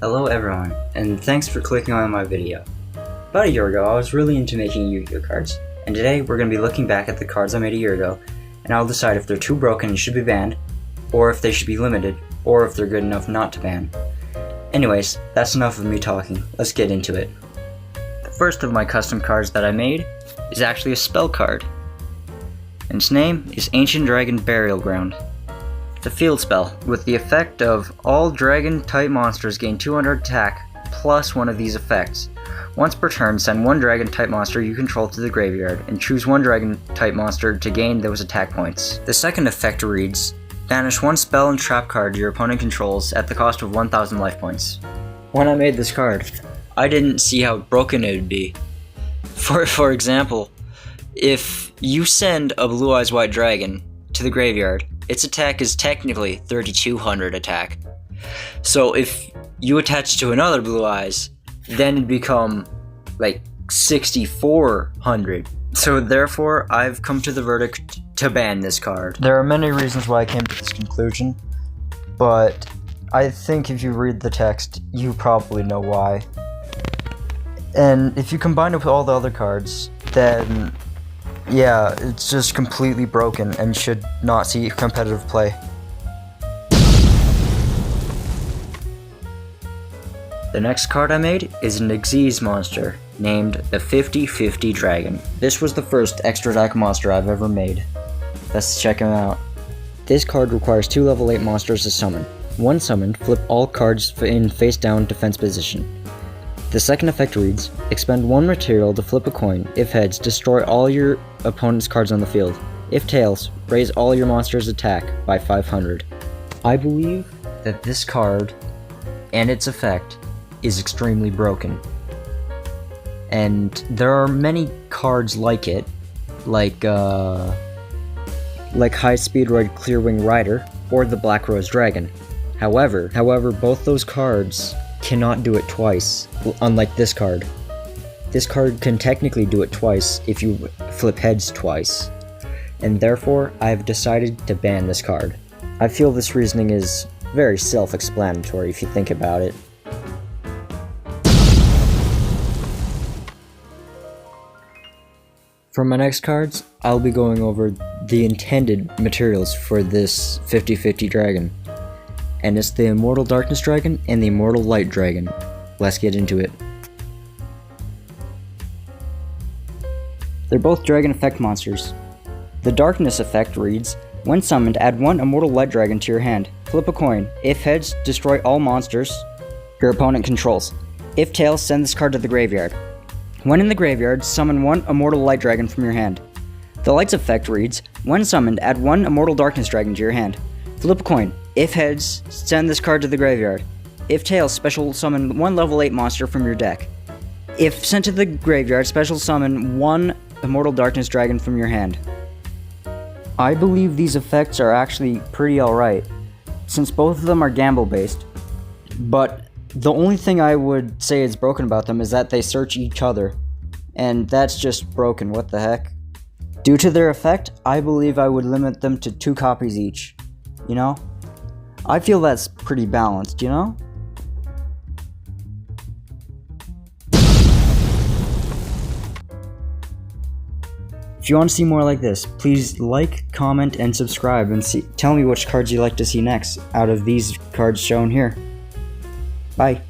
Hello everyone, and thanks for clicking on my video. About a year ago, I was really into making Yu-Gi-Oh cards, and today we're going to be looking back at the cards I made a year ago, and I'll decide if they're too broken and should be banned, or if they should be limited, or if they're good enough not to ban. Anyways, that's enough of me talking, let's get into it. The first of my custom cards that I made is actually a spell card, and its name is Ancient Dragon Burial Ground. It's a field spell, with the effect of all dragon-type monsters gain 200 attack, plus one of these effects. Once per turn, send one dragon-type monster you control to the graveyard, and choose one dragon-type monster to gain those attack points. The second effect reads, banish one spell and trap card your opponent controls at the cost of 1000 life points. When I made this card, I didn't see how broken it would be. For example, if you send a Blue Eyes White Dragon to the graveyard, its attack is technically 3200 attack. So if you attach to another Blue Eyes, then it'd become like 6400. So therefore, I've come to the verdict to ban this card. There are many reasons why I came to this conclusion, but I think if you read the text, you probably know why. And if you combine it with all the other cards, then yeah, it's just completely broken and should not see competitive play. The next card I made is an Xyz monster named the 50/50 Dragon. This was the first extra deck monster I've ever made. Let's check him out. This card requires 2 level 8 monsters to summon. One summoned, flip all cards in face down defense position. The second effect reads, expend 1 material to flip a coin. If heads, destroy all your opponent's cards on the field. If tails, raise all your monsters' attack by 500. I believe that this card and its effect is extremely broken. And there are many cards like it, like High Speed Roid Clearwing Rider or the Black Rose Dragon. However, both those cards cannot do it twice, unlike this card. This card can technically do it twice if you flip heads twice, and therefore I've decided to ban this card. I feel this reasoning is very self-explanatory if you think about it. For my next cards, I'll be going over the intended materials for this 50/50 Dragon. And it's the Immortal Darkness Dragon and the Immortal Light Dragon. Let's get into it. They're both Dragon Effect monsters. The Darkness effect reads, when summoned, add 1 Immortal Light Dragon to your hand. Flip a coin. If heads, destroy all monsters your opponent controls. If tails, send this card to the graveyard. When in the graveyard, summon 1 Immortal Light Dragon from your hand. The Lights effect reads, when summoned, add 1 Immortal Darkness Dragon to your hand. Flip a coin. If heads, send this card to the graveyard. If tails, special summon 1 level 8 monster from your deck. If sent to the graveyard, special summon 1 Immortal Darkness Dragon from your hand. I believe these effects are actually pretty alright, since both of them are gamble based, but the only thing I would say is broken about them is that they search each other, and that's just broken, what the heck. Due to their effect, I believe I would limit them to 2 copies each, you know? I feel that's pretty balanced, you know? If you want to see more like this, please like, comment, and subscribe, and tell me which cards you'd like to see next out of these cards shown here. Bye.